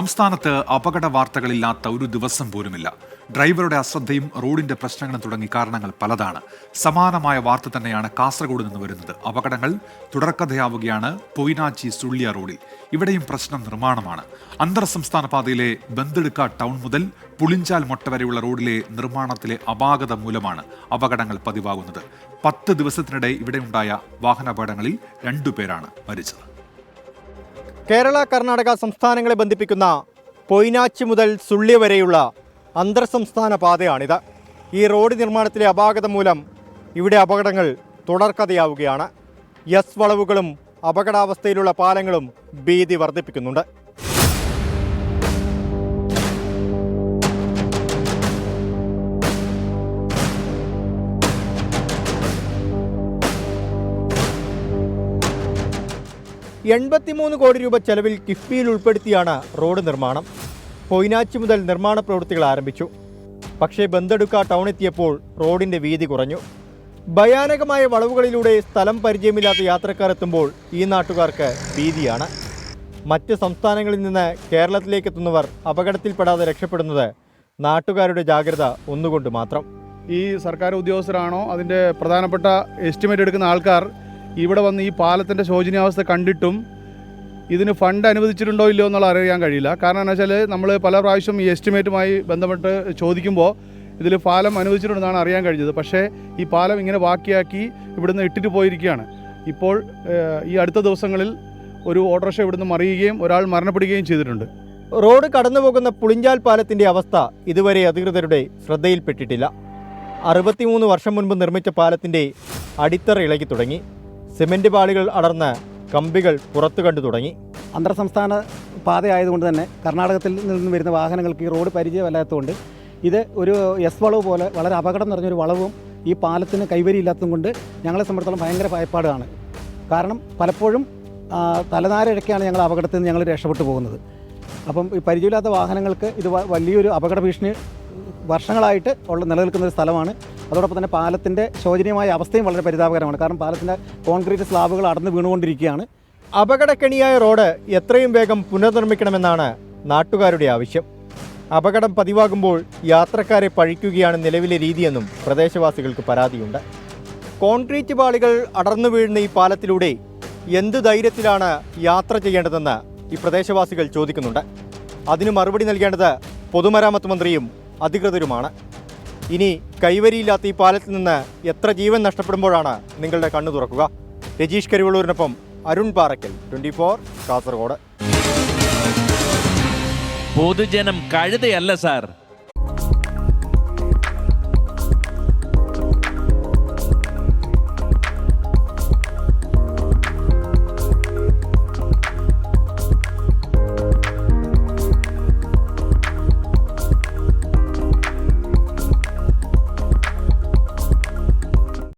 സംസ്ഥാനത്ത് അപകട വാർത്തകളില്ലാത്ത ഒരു ദിവസം പോലുമില്ല. ഡ്രൈവറുടെ അശ്രദ്ധയും റോഡിന്റെ പ്രശ്നങ്ങളും തുടങ്ങി കാരണങ്ങൾ പലതാണ്. സമാനമായ വാർത്ത തന്നെയാണ് കാസർഗോഡ് നിന്ന് വരുന്നത്. അപകടങ്ങൾ തുടർക്കഥയാവുകയാണ് പൊയിനാച്ചി സുള്ളിയ റോഡിൽ. ഇവിടെയും പ്രശ്നം നിർമ്മാണമാണ്. അന്തർ സംസ്ഥാന പാതയിലെ ബന്തെടുക്ക ടൗൺ മുതൽ പുളിഞ്ചാൽ മൊട്ട വരെയുള്ള റോഡിലെ നിർമ്മാണത്തിലെ അപാകത മൂലമാണ് അപകടങ്ങൾ പതിവാകുന്നത്. 10 ദിവസത്തിനിടെ ഇവിടെയുണ്ടായ വാഹനാപകടങ്ങളിൽ 2 പേരാണ് മരിച്ചത്. കേരള കർണാടക സംസ്ഥാനങ്ങളെ ബന്ധിപ്പിക്കുന്ന പൊയിനാച്ചി മുതൽ സുള്ളിയ വരെയുള്ള അന്തർ സംസ്ഥാന പാതയാണിത്. ഈ റോഡ് നിർമ്മാണത്തിലെ അപാകത മൂലം ഇവിടെ അപകടങ്ങൾ തുടർക്കഥയാവുകയാണ്. എസ് വളവുകളും അപകടാവസ്ഥയിലുള്ള പാലങ്ങളും ഭീതി വർദ്ധിപ്പിക്കുന്നുണ്ട്. $83 കോടി ചെലവിൽ കിഫ്ബിയിൽ ഉൾപ്പെടുത്തിയാണ് റോഡ് നിർമ്മാണം. പൊയിനാച്ചി മുതൽ നിർമ്മാണ പ്രവൃത്തികൾ ആരംഭിച്ചു. പക്ഷേ ബന്തെടുക്ക ടൗൺ എത്തിയപ്പോൾ റോഡിന്റെ വീതി കുറഞ്ഞു. ഭയാനകമായ വളവുകളിലൂടെ സ്ഥലം പരിചയമില്ലാത്ത യാത്രക്കാർ എത്തുമ്പോൾ ഈ നാട്ടുകാർക്ക് ഭീതിയാണ്. മറ്റ് സംസ്ഥാനങ്ങളിൽ നിന്ന് കേരളത്തിലേക്ക് എത്തുന്നവർ അപകടത്തിൽപ്പെടാതെ രക്ഷപ്പെടുന്നത് നാട്ടുകാരുടെ ജാഗ്രത ഒന്നുകൊണ്ട് മാത്രം. ഈ സർക്കാർ ഉദ്യോഗസ്ഥരാണോ അതിൻ്റെ പ്രധാനപ്പെട്ട എസ്റ്റിമേറ്റ് എടുക്കുന്ന ആൾക്കാർ ഇവിടെ വന്ന് ഈ പാലത്തിൻ്റെ ശോചനീയാവസ്ഥ കണ്ടിട്ടും ഇതിന് ഫണ്ട് അനുവദിച്ചിട്ടുണ്ടോ ഇല്ലയോ എന്നുള്ള അറിയാൻ കഴിയില്ല. കാരണം എന്താ വെച്ചാൽ നമ്മൾ പല പ്രാവശ്യം ഈ എസ്റ്റിമേറ്റുമായി ബന്ധപ്പെട്ട് ചോദിക്കുമ്പോൾ ഇതിൽ പാലം അനുവദിച്ചിട്ടുണ്ടെന്നാണ് അറിയാൻ കഴിഞ്ഞത്. പക്ഷേ ഈ പാലം ഇങ്ങനെ ബാക്കിയാക്കി ഇവിടുന്ന് ഇട്ടിട്ട് പോയിരിക്കുകയാണ്. ഇപ്പോൾ ഈ അടുത്ത ദിവസങ്ങളിൽ ഒരു ഓട്ടോറിക്ഷ ഇവിടുന്ന് മറിയുകയും ഒരാൾ മരണപ്പെടുകയും ചെയ്തിട്ടുണ്ട്. റോഡ് കടന്നുപോകുന്ന പുളിഞ്ചാൽ പാലത്തിൻ്റെ അവസ്ഥ ഇതുവരെ അധികൃതരുടെ ശ്രദ്ധയിൽപ്പെട്ടിട്ടില്ല. 63 വർഷം മുൻപ് നിർമ്മിച്ച പാലത്തിൻ്റെ അടിത്തറ ഇളകി തുടങ്ങി. സിമന്റ് പാളികൾ അടർന്ന് കമ്പികൾ പുറത്തു കണ്ടു തുടങ്ങി. അന്തർ സംസ്ഥാന പാതയായതുകൊണ്ട് തന്നെ കർണാടകത്തിൽ നിന്ന് വരുന്ന വാഹനങ്ങൾക്ക് ഈ റോഡ് പരിചയമല്ലാത്തതുകൊണ്ട് ഇത് ഒരു എസ് വളവ് പോലെ വളരെ അപകടം നിറഞ്ഞൊരു വളവും ഈ പാലത്തിന് കൈവരിയില്ലാത്തതും കൊണ്ട് ഞങ്ങളെ സംബന്ധിച്ചിടത്തോളം ഭയങ്കര ഭയപ്പാടാണ്. കാരണം പലപ്പോഴും തലനാരിഴയ്ക്കാണ് ഞങ്ങൾ അപകടത്തിൽ നിന്ന് ഞങ്ങൾ രക്ഷപ്പെട്ടു പോകുന്നത്. അപ്പം ഈ പരിചയമില്ലാത്ത വാഹനങ്ങൾക്ക് ഇത് വലിയൊരു അപകട ഭീഷണി വർഷങ്ങളായിട്ട് നിലനിൽക്കുന്ന ഒരു സ്ഥലമാണ്. അതോടൊപ്പം തന്നെ പാലത്തിൻ്റെ ശോചനീയമായ അവസ്ഥയും വളരെ പരിതാപകരമാണ്. കാരണം പാലത്തിൻ്റെ കോൺക്രീറ്റ് സ്ലാബുകൾ അടർന്നു വീണുകൊണ്ടിരിക്കുകയാണ്. അപകടക്കെണിയായ റോഡ് എത്രയും വേഗം പുനർനിർമ്മിക്കണമെന്നാണ് നാട്ടുകാരുടെ ആവശ്യം. അപകടം പതിവാകുമ്പോൾ യാത്രക്കാരെ പഴിക്കുകയാണ് നിലവിലെ രീതിയെന്നും പ്രദേശവാസികൾക്ക് പരാതിയുണ്ട്. കോൺക്രീറ്റ് പാളികൾ അടർന്നു വീഴുന്ന ഈ പാലത്തിലൂടെ എന്ത് ധൈര്യത്തിലാണ് യാത്ര ചെയ്യേണ്ടതെന്ന് ഈ പ്രദേശവാസികൾ ചോദിക്കുന്നുണ്ട്. അതിന് മറുപടി നൽകേണ്ടത് പൊതുമരാമത്ത് മന്ത്രിയും അധികൃതരുമാണ്. ഇനി കൈവരിയില്ലാത്ത ഈ പാലത്തിൽ നിന്ന് എത്ര ജീവൻ നഷ്ടപ്പെടുമ്പോഴാണ് നിങ്ങളുടെ കണ്ണു തുറക്കുക? രജീഷ് കരിവള്ളൂരിനൊപ്പം അരുൺ പാറയ്ക്കൽ, 24 കാസർഗോഡ്. പൊതുജനം കഴുതയല്ല സാർ.